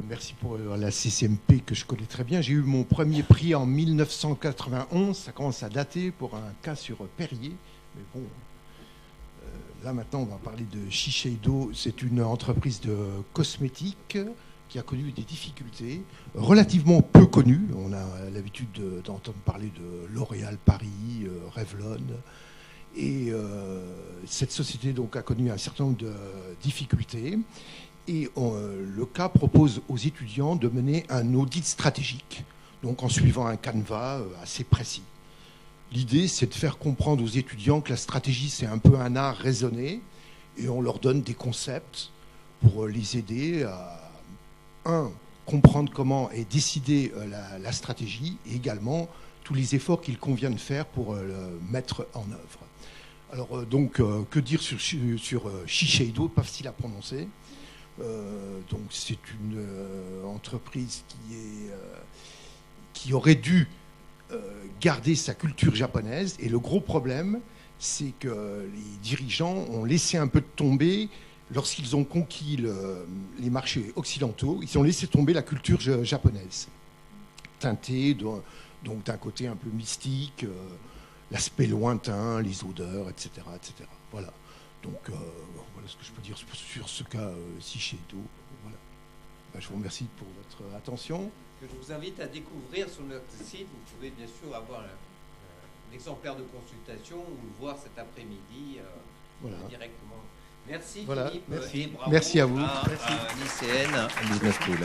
Merci pour la CCMP que je connais très bien. J'ai eu mon premier prix en 1991. Ça commence à dater pour un cas sur Perrier. Mais bon, là maintenant, on va parler de Shiseido. C'est une entreprise de cosmétiques qui a connu des difficultés relativement peu connues. On a l'habitude d'entendre parler de L'Oréal Paris, Revlon. Et cette société donc, a connu un certain nombre de difficultés. Et le cas propose aux étudiants de mener un audit stratégique, donc en suivant un canevas assez précis. L'idée, c'est de faire comprendre aux étudiants que la stratégie, c'est un peu un art raisonné, et on leur donne des concepts pour les aider à, comprendre comment est décidée la stratégie, et également tous les efforts qu'il convient de faire pour le mettre en œuvre. Alors, donc, que dire sur Shiseido, pas facile à prononcer. Donc, c'est une entreprise qui aurait dû garder sa culture japonaise. Et le gros problème, c'est que les dirigeants ont laissé un peu tomber, lorsqu'ils ont conquis les marchés occidentaux, ils ont laissé tomber la culture japonaise, teintée donc d'un côté un peu mystique, l'aspect lointain, les odeurs, etc. etc. Voilà. Donc, voilà ce que je peux dire sur ce cas Shiseido. Voilà. Ben, je vous remercie pour votre attention. Je vous invite à découvrir sur notre site. Vous pouvez bien sûr avoir l'exemplaire de consultation ou le voir cet après-midi voilà. Directement. Merci voilà. Philippe. Merci. Et bravo merci à vous. À l'ICN Business School.